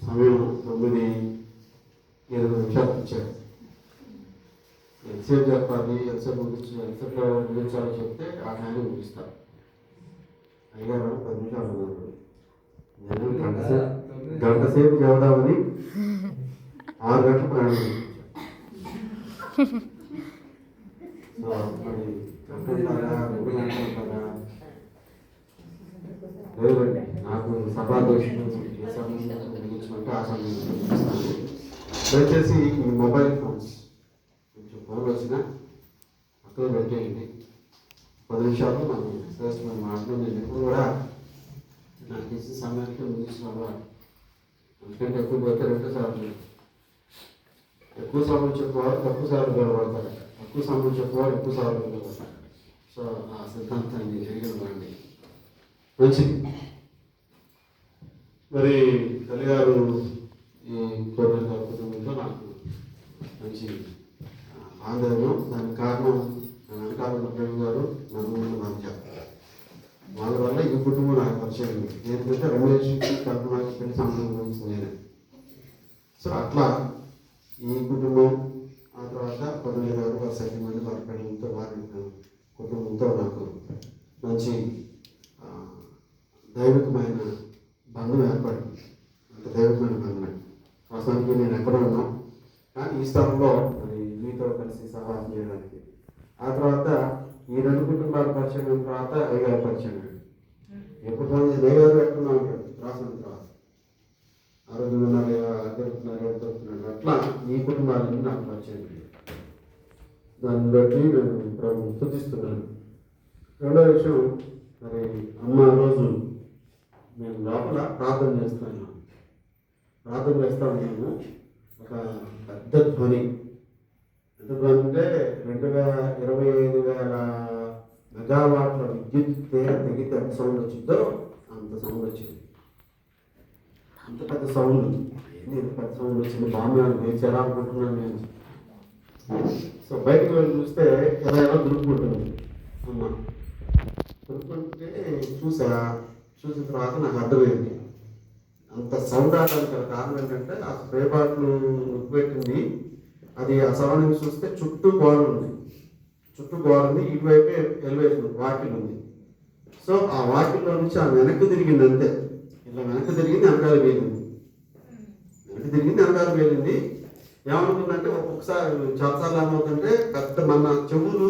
సమయం 9:20 ఇచ్చారు. ఎంతసేపు చెప్పాలి, ఎంతసేపు ముగించాలో చెప్తే ఆ టైంలో ముగిస్తారు. అయ్యారు 10 నిమిషాలు ఉన్నారు. నేను గంట సేపు చదువుదామని 6 గంటలు ప్రయాణం. సో మరి గంటంటారా 2 గంటలంటారా లేదండి. నాకు సభాదోషం ఏ సమయంలో ముగించమంటే ఆ సమయంలో ముగిస్తాను. దయచేసి ఈ మొబైల్ ఫోన్స్ కొంచెం ఫోన్ వచ్చినా అక్కడ పెట్టేయండి. 10 నిమిషాలు మనం శ్రేష్టమైన మాటలు నేను ఎప్పుడు కూడా నాకు ఇచ్చిన సమయానికి ముగించిన అలవాటు. ఎందుకంటే ఎక్కువ పోతే 2 సార్లు ఎక్కువ సమయం చెప్పేవారు తక్కువ సార్లు గొడవడతారు, తక్కువ సమయం చెప్పేవారు ఎక్కువ సార్లు గొడవడతారు. సో ఆ సిద్ధాంతాన్ని జరిగినవ్వండి మంచిది. మరి తల్లిగారు ఈ కోరిక కుటుంబంతో నాకు మంచి ఆందోళన. దానికి కారణం నా వెనకాల ప్రేమ గారు నన్ను మధ్య వాళ్ళ వల్ల ఈ కుటుంబం నాకు పరిచయం. ఏంటంటే రమేష్ కల్పనకి పెళ్లి సంబంధం గురించి నేనే. సో అట్లా ఈ కుటుంబం ఆ తర్వాత 15 గారు 10 మంది వారి పిల్లలతో వారి కుటుంబంతో నాకు మంచి దైవికమైన బంధం ఏర్పడింది. అంత దైవికమైన బంధం. వాస్తవానికి నేను ఎక్కడ ఉన్నా కానీ ఈ స్థలంలో మరి మీతో కలిసి సహాయం చేయడానికి. ఆ తర్వాత ఈ 2 కుటుంబాలు పరిచయం అయిన తర్వాత అయ్యగారు పరిచయం అయ్యాడు. ఎప్పుడు అయ్యగారు ఎక్కడున్నా ఉంటాడు రాసిన తర్వాత ఆరోగ్యమన్నారు దొరుకుతున్నాడు. అట్లా ఈ కుటుంబాలన్నీ నాకు పరిచయం అయ్యాయి. దాన్ని బట్టి నేను ప్రభుత్వం స్తుతిస్తున్నాను. రెండో విషయం, మరి అమ్మ రోజు మేము లోపల ప్రార్థన చేస్తాను. నేను ఒక పెద్ద ధ్వని, ఎంత ధ్వని అంటే 25,000 మెగావాట్ల విద్యుత్ తీర తెగితే ఎంత సౌండ్ వచ్చిందో అంత సౌండ్ వచ్చింది. అంత పెద్ద సౌండ్. ఏంటి పెద్ద సౌండ్ వచ్చింది, బాగా వేచారా అనుకుంటున్నాను నేను. సో బయటకు వెళ్ళి చూస్తే ఎలా దొరుకుతుంటుంది అమ్మ. దొరుకుతుంటే చూసిన తర్వాత నాకు అర్థమైంది అంత సౌండ్ ఆడడానికి గల కారణం ఏంటంటే ఆ స్ప్రే బాటిల్ పెట్టింది. అది ఆ సరౌండింగ్ చూస్తే చుట్టూ గోడ ఉంది, ఇటువైపు ఎలివేషన్ వాకిల్ ఉంది. సో ఆ వాకిల్లో నుంచి ఆ వెనక్కి తిరిగింది అంతే. ఇలా వెనక్కి తిరిగింది, వెనకాల వేలింది. ఏమనుకుందంటే ఒక్కొక్కసారి చాలాసార్లు ఏమవుతుందంటే పెద్ద మన చెవులు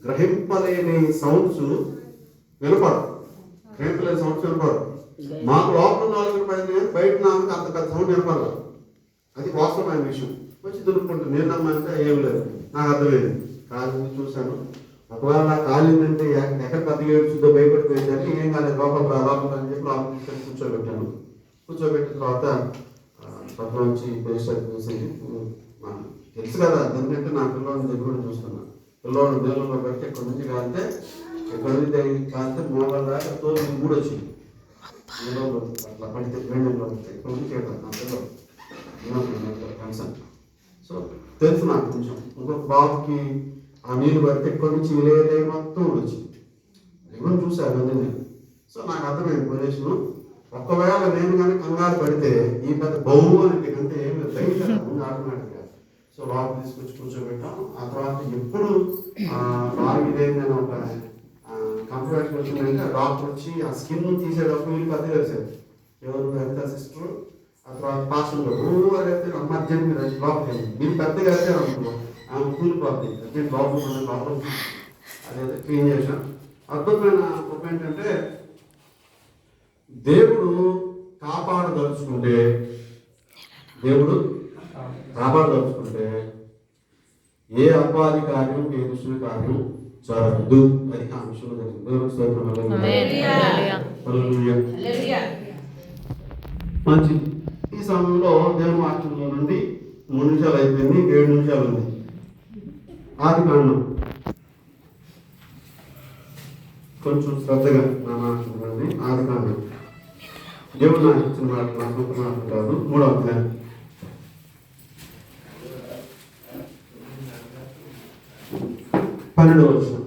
గ్రహింపలేని సౌండ్స్ వినపడవు. మాకు లోపల 4 బయట నాకు అంత పెద్ద సౌండ్ వినపడదు. అది వాస్తవమైన విషయం. వచ్చి దులుపుకుంటుంది. నేనమ్మంటే ఏం లేదు, నాకు అర్థమైంది. కాలింది చూశాను. ఒకవేళ నాకు కాలిందంటే ఎక్కడ పెద్ద ఏడ్చుద్దో భయపడిపోయేసరికి ఏం కాలేదు, లోపల అని చెప్పి లోపల కూర్చోబెట్టాను. కూర్చోబెట్టిన తర్వాత పక్కన నుంచి పేషెంట్ చూసి తెలుసు కదా ఎందుకంటే నా పిల్లవాడిని దగ్గర కూడా చూస్తున్నాను. పిల్లవాడు నీళ్ళలో పెట్టి ఎక్కడి నుంచి కాలితే మోకాళ్ళ దాకా తోలు కూడా వచ్చింది. అట్లా పడితే వేణంలో ఎక్కడి నుంచి నా పిల్లలు కన్సర్న్. సో తెలుసు నాకు కొంచెం. ఇంకొక బాబుకి ఆ నీళ్ళు పడితే ఎక్కడి నుంచి ఇలాగే మొత్తం వచ్చింది. ఎవరు చూశాను అన్నీ నేను. సో నాకు అర్థమైంది పొజిషను. ఒకవేళ నేను కానీ కంగారు పడితే ఈ పెద్ద బహు అని అంటే ఏం లేదు, ఆటోమేటిక్గా. సో లోపల తీసుకొచ్చి కూర్చోబెట్టాం. ఆ తర్వాత ఎప్పుడు బాగా ఇదేంటి అని ఒక కంప్యూటర్ వచ్చిందంటే డాక్టర్ వచ్చి ఆ స్కిన్ తీసేటప్పుడు వీళ్ళు పెద్ద వేసారు. ఎవరు హెల్త్ సిస్టర్ ఆ తర్వాత పాస్టర్లో అయితే అమ్మ అర్జెంట్ మీరు లోపల మీరు పెద్దగా వేసారు అనుకో ఆమె కూలిపోతుంది. అర్జెంట్ లోపల అదైతే క్లీన్ చేశాం. అద్భుతమైన గొప్ప ఏంటంటే దేవుడు కాపాడదలుచుకుంటే ఏ అపాధి కార్యం ఏ దుష్టుల కార్యం జరగదు. అది ఆ విషయంలో జరిగింది. మంచిది. ఈ సమయంలో దేవుని వాక్యంలో నుండి 3 నిమిషాలు అయిపోయింది, 7 నిమిషాలు ఉంది. ఆదికాండం కొంచెం శ్రద్ధగా నా మాట్లాడుతుంది. ఆదికాండం దేవుడు నాకు ఇచ్చిన మాటలు నా సొంత మాటలు కాదు. 3వ అధ్యాయం 12వ వచనం.